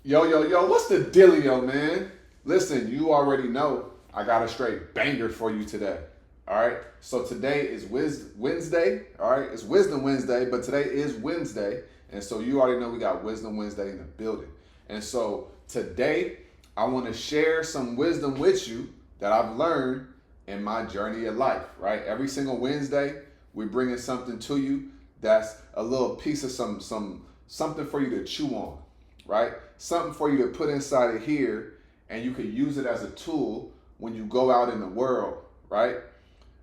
Yo, what's the dealio, man? Listen, you already know I got a straight banger for you today. All right. So today is Wednesday. All right. It's Wisdom Wednesday, but today is Wednesday. And so you already know we got Wisdom Wednesday in the building. And so today I want to share some wisdom with you that I've learned in my journey of life, right? Every single Wednesday, we're bringing something to you that's a little piece of something for you to chew on, right? Something for you to put inside of here, and you can use it as a tool when you go out in the world, right?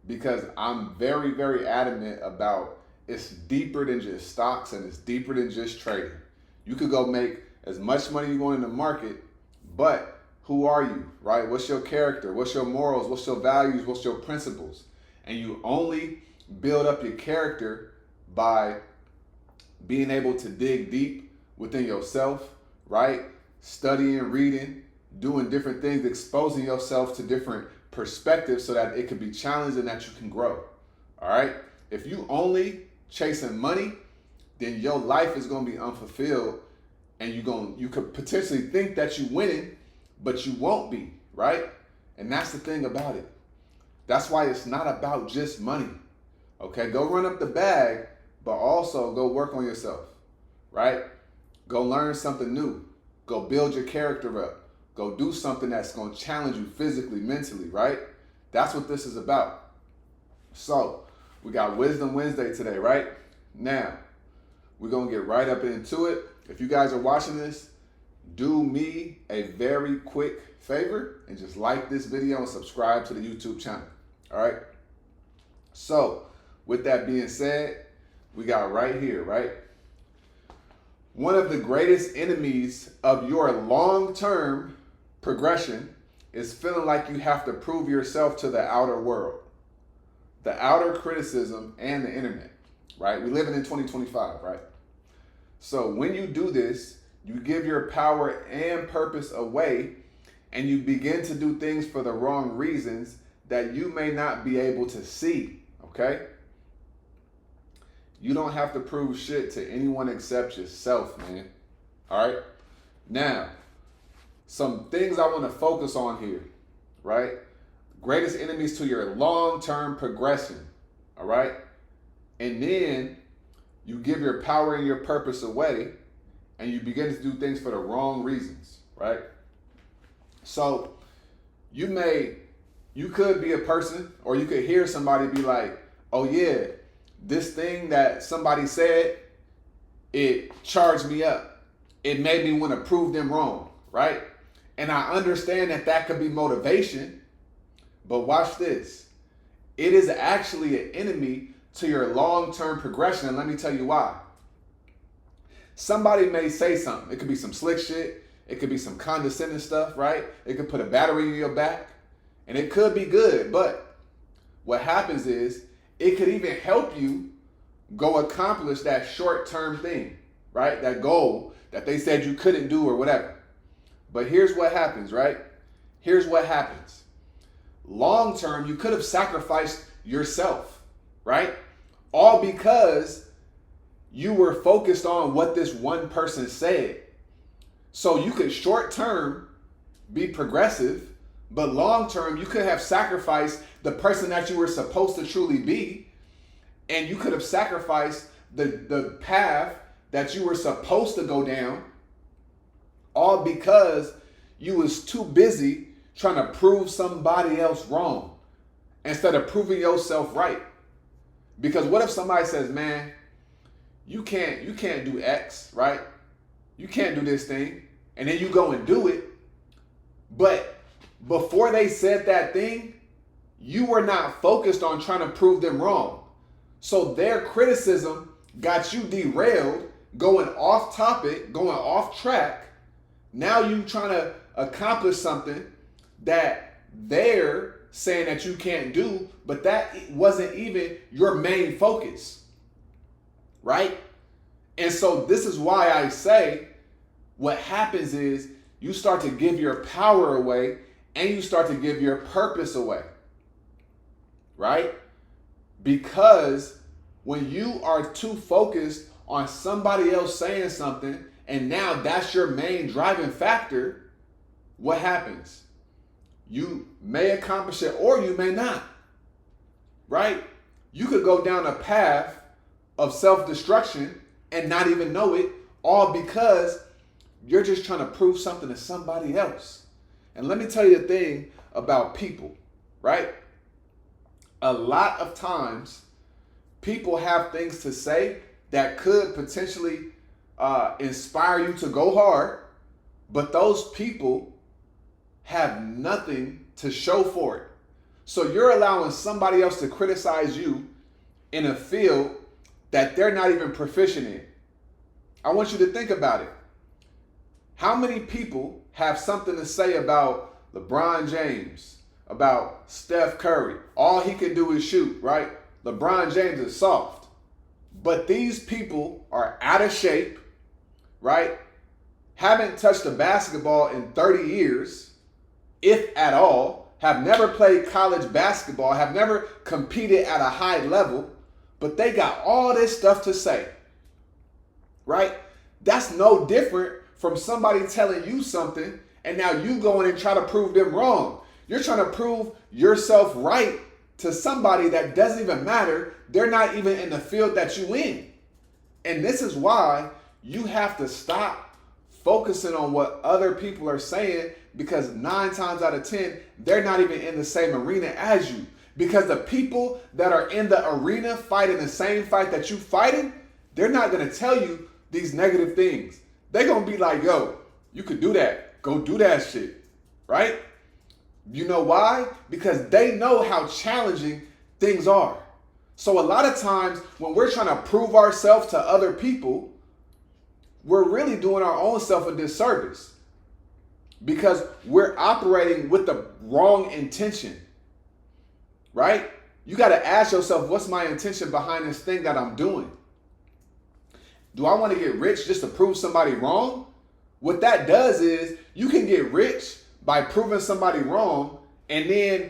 Because I'm very, very adamant about it's deeper than just stocks and it's deeper than just trading. You could go make as much money you want in the market, but who are you, right? What's your character? What's your morals? What's your values? What's your principles? And you only build up your character by being able to dig deep within yourself, right? Studying, reading, doing different things, exposing yourself to different perspectives so that it can be challenged and that you can grow. All right. If you only chasing money, then your life is going to be unfulfilled, and you could potentially think that you're winning, but you won't be, right? And that's the thing about it. That's why it's not about just money. Okay, go run up the bag, but also go work on yourself, right? Go learn something new. Go build your character up. Go do something that's going to challenge you physically, mentally, right? That's what this is about. So, we got Wisdom Wednesday today, right? Now, we're going to get right up into it. If you guys are watching this, do me a very quick favor and just like this video and subscribe to the YouTube channel, all right? So, with that being said, we got right here, right? One of the greatest enemies of your long-term progression is feeling like you have to prove yourself to the outer world, the outer criticism, and the internet, right? We're living in 2025, right? So when you do this, you give your power and purpose away, and you begin to do things for the wrong reasons that you may not be able to see, okay? You don't have to prove shit to anyone except yourself, man. All right? Now, some things I want to focus on here, right? Greatest enemies to your long-term progression, all right? And then you give your power and your purpose away, and you begin to do things for the wrong reasons, right? So you could be a person, or you could hear somebody be like, oh yeah, this thing that somebody said, it charged me up. It made me want to prove them wrong, right? And I understand that that could be motivation, but watch this. It is actually an enemy to your long-term progression, and let me tell you why. Somebody may say something. It could be some slick shit. It could be some condescending stuff, right? It could put a battery in your back, and it could be good, but what happens is it could even help you go accomplish that short-term thing, right? That goal that they said you couldn't do or whatever. But here's what happens, right? Here's what happens. Long-term, you could have sacrificed yourself, right? All because you were focused on what this one person said. So you could short-term be progressive, but long-term, you could have sacrificed the person that you were supposed to truly be, and you could have sacrificed the path that you were supposed to go down, all because you was too busy trying to prove somebody else wrong instead of proving yourself right. Because what if somebody says, man, you can't do X, right? You can't do this thing, and then you go and do it, but before they said that thing, you were not focused on trying to prove them wrong. So their criticism got you derailed, going off topic, going off track. Now you trying to accomplish something that they're saying that you can't do, but that wasn't even your main focus, right? And so this is why I say what happens is you start to give your power away, and you start to give your purpose away, right? Because when you are too focused on somebody else saying something and now that's your main driving factor, what happens? You may accomplish it or you may not, right? You could go down a path of self-destruction and not even know it, all because you're just trying to prove something to somebody else. And let me tell you the thing about people, right? A lot of times, people have things to say that could potentially inspire you to go hard, but those people have nothing to show for it. So you're allowing somebody else to criticize you in a field that they're not even proficient in. I want you to think about it. How many people have something to say about LeBron James, about Steph Curry? All he can do is shoot, right? LeBron James is soft. But these people are out of shape, right? Haven't touched a basketball in 30 years, if at all, have never played college basketball, have never competed at a high level, but they got all this stuff to say, right? That's no different from somebody telling you something and now you go in and try to prove them wrong. You're trying to prove yourself right to somebody that doesn't even matter. They're not even in the field that you in. And this is why you have to stop focusing on what other people are saying, because 9 times out of 10, they're not even in the same arena as you. Because the people that are in the arena fighting the same fight that you fighting, they're not going to tell you these negative things. They're going to be like, yo, you could do that. Go do that shit. Right? You know why? Because they know how challenging things are. So a lot of times when we're trying to prove ourselves to other people, we're really doing our own self a disservice, because we're operating with the wrong intention, right? You got to ask yourself, what's my intention behind this thing that I'm doing? Do I want to get rich just to prove somebody wrong? What that does is you can get rich by proving somebody wrong, and then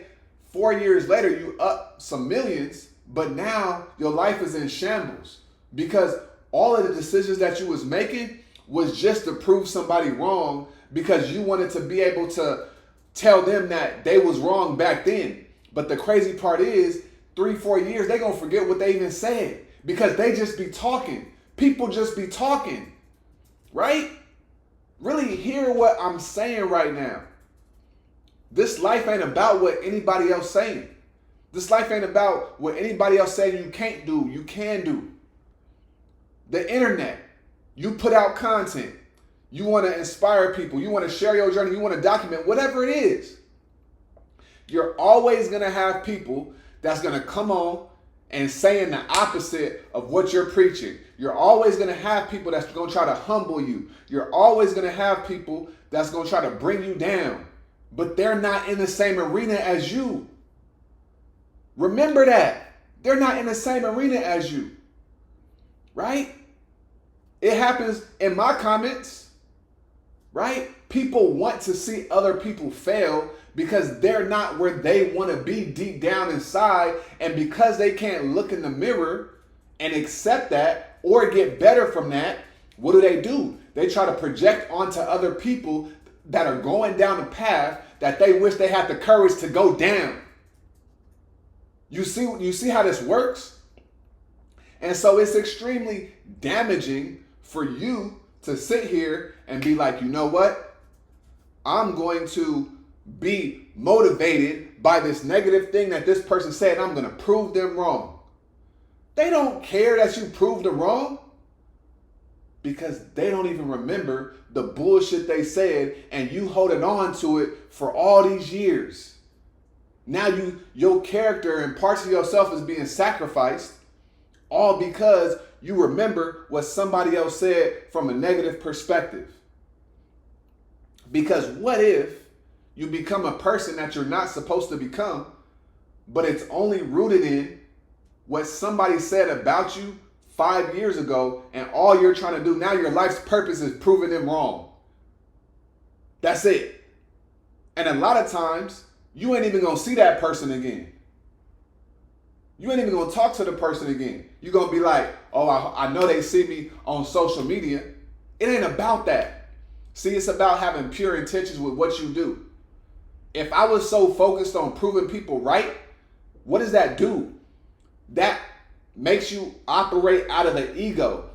4 years later you up some millions, but now your life is in shambles because all of the decisions that you was making was just to prove somebody wrong, because you wanted to be able to tell them that they was wrong back then. But the crazy part is 3-4 years, they gonna forget what they even said, because they just be talking. People just be talking, right? Really hear what I'm saying right now. This life ain't about what anybody else saying. This life ain't about what anybody else saying you can't do, you can do. The internet, you put out content. You want to inspire people. You want to share your journey. You want to document whatever it is. You're always going to have people that's going to come on and saying the opposite of what you're preaching. You're always going to have people that's going to try to humble you. You're always going to have people that's going to try to bring you down, but they're not in the same arena as you. Remember that. They're not in the same arena as you, right? It happens in my comments, right? People want to see other people fail because they're not where they want to be deep down inside. And because they can't look in the mirror and accept that or get better from that, what do? They try to project onto other people that are going down a path that they wish they had the courage to go down. You see how this works? And so it's extremely damaging for you to sit here and be like, you know what? I'm going to be motivated by this negative thing that this person said, and I'm going to prove them wrong. They don't care that you proved them wrong, because they don't even remember the bullshit they said, and you holding on to it for all these years. Now your character and parts of yourself is being sacrificed, all because you remember what somebody else said from a negative perspective. Because what if you become a person that you're not supposed to become, but it's only rooted in what somebody said about you 5 years ago, and all you're trying to do now, your life's purpose is proving them wrong. That's it. And a lot of times, you ain't even gonna see that person again. You ain't even gonna talk to the person again. You're gonna be like, oh, I know they see me on social media. It ain't about that. See, it's about having pure intentions with what you do. If I was so focused on proving people right, what does that do? That makes you operate out of the ego.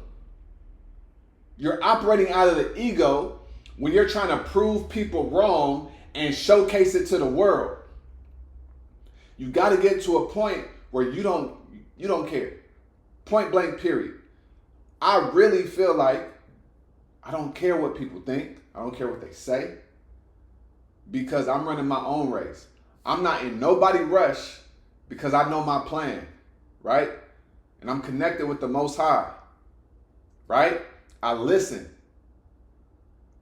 You're operating out of the ego when you're trying to prove people wrong and showcase it to the world. You got to get to a point where you don't care. Point blank, period. I really feel like I don't care what people think. I don't care what they say, because I'm running my own race. I'm not in nobody rush because I know my plan, right? And I'm connected with the Most High, right? I listen,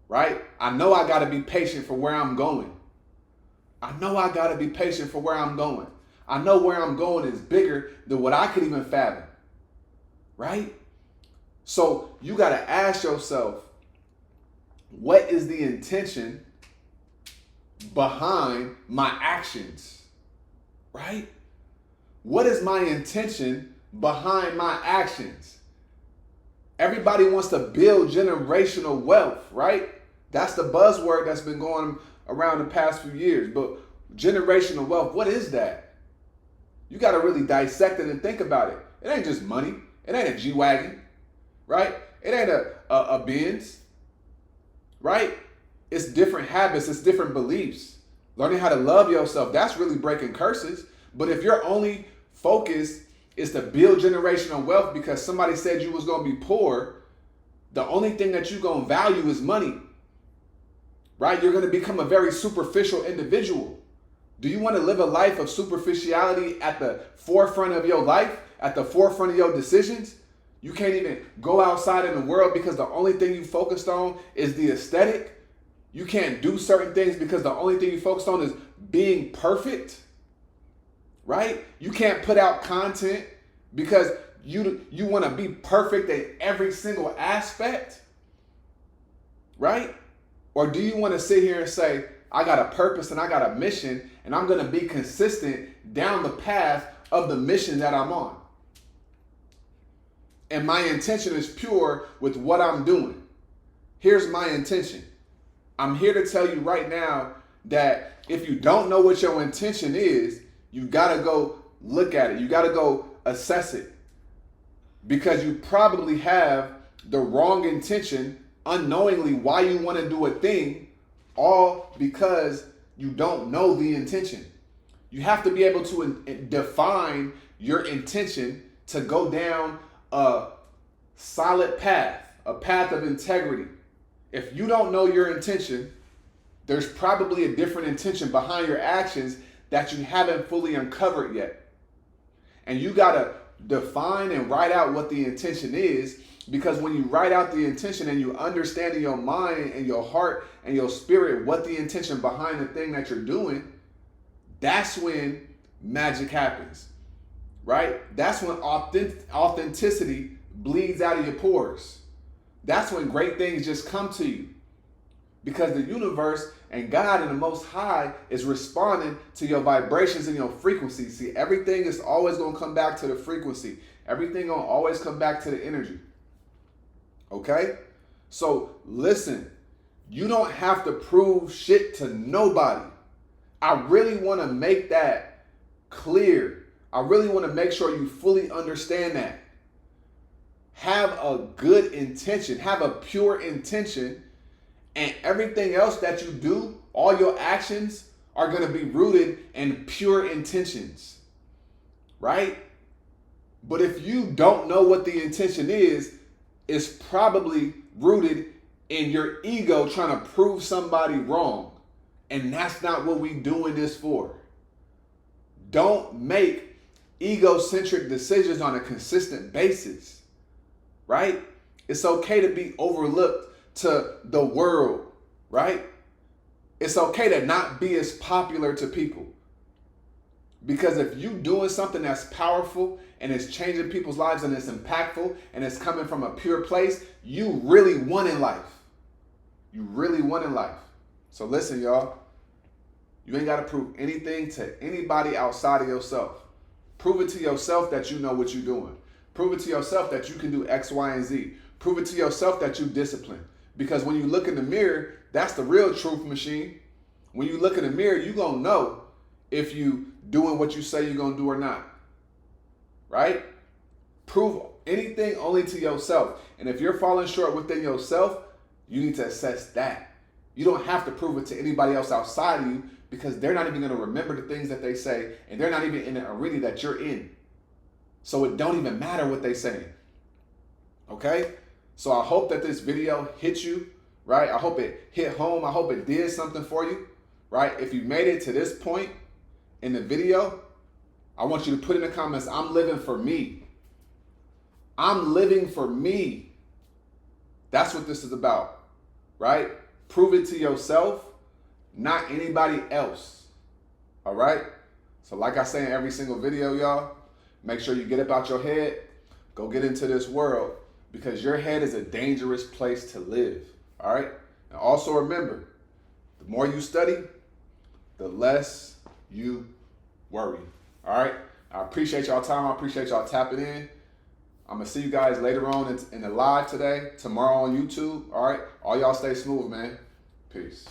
right? I know I got to be patient for where I'm going. I know I got to be patient for where I'm going. I know where I'm going is bigger than what I could even fathom, right? So you got to ask yourself, what is the intention behind my actions, right? What is my intention behind my actions? Everybody wants to build generational wealth, right? That's the buzzword that's been going around the past few years. But generational wealth, what is that? You got to really dissect it and think about it. It ain't just money. It ain't a G-Wagon, right? It ain't a Benz, right? It's different habits. It's different beliefs. Learning how to love yourself, that's really breaking curses. But if your only focus is to build generational wealth because somebody said you was going to be poor, the only thing that you're going to value is money, right? You're going to become a very superficial individual. Do you want to live a life of superficiality at the forefront of your life, at the forefront of your decisions? You can't even go outside in the world because the only thing you focused on is the aesthetic. You can't do certain things because the only thing you focused on is being perfect, right? You can't put out content because you want to be perfect in every single aspect, right? Or do you want to sit here and say, I got a purpose and I got a mission and I'm going to be consistent down the path of the mission that I'm on? And my intention is pure with what I'm doing. Here's my intention. I'm here to tell you right now that if you don't know what your intention is, you got to go look at it. You got to go assess it, because you probably have the wrong intention unknowingly why you want to do a thing, all because you don't know the intention. You have to be able to define your intention to go down a solid path, a path of integrity. If you don't know your intention, there's probably a different intention behind your actions that you haven't fully uncovered yet. And you got to define and write out what the intention is, because when you write out the intention and you understand in your mind and your heart and your spirit what the intention behind the thing that you're doing, that's when magic happens, right? That's when authenticity bleeds out of your pores. That's when great things just come to you, because the universe and God and the Most High is responding to your vibrations and your frequency. See, everything is always going to come back to the frequency. Everything going to always come back to the energy. Okay? So listen, you don't have to prove shit to nobody. I really want to make that clear. I really want to make sure you fully understand that. Have a good intention. Have a pure intention. And everything else that you do, all your actions are going to be rooted in pure intentions, right? But if you don't know what the intention is, it's probably rooted in your ego trying to prove somebody wrong. And that's not what we doing this for. Don't make egocentric decisions on a consistent basis, right? It's okay to be overlooked to the world, right? It's okay to not be as popular to people. Because if you doing something that's powerful and it's changing people's lives and it's impactful and it's coming from a pure place, you really won in life. You really won in life. So listen, y'all. You ain't got to prove anything to anybody outside of yourself. Prove it to yourself that you know what you're doing. Prove it to yourself that you can do X, Y, and Z. Prove it to yourself that you discipline. Because when you look in the mirror, that's the real truth machine. When you look in the mirror, you're going to know if you doing what you say you're going to do or not. Right? Prove anything only to yourself. And if you're falling short within yourself, you need to assess that. You don't have to prove it to anybody else outside of you, because they're not even going to remember the things that they say, and they're not even in the arena that you're in. So it don't even matter what they say. Okay? So I hope that this video hit you, right? I hope it hit home. I hope it did something for you, right? If you made it to this point in the video, I want you to put in the comments, I'm living for me. I'm living for me. That's what this is about, right? Prove it to yourself, not anybody else. All right? So like I say in every single video, y'all, make sure you get up out your head, go get into this world, because your head is a dangerous place to live. All right? And also remember, the more you study, the less you worry. All right? I appreciate y'all time. I appreciate y'all tapping in. I'm going to see you guys later on in the live today, tomorrow on YouTube. All right? All y'all stay smooth, man. Peace.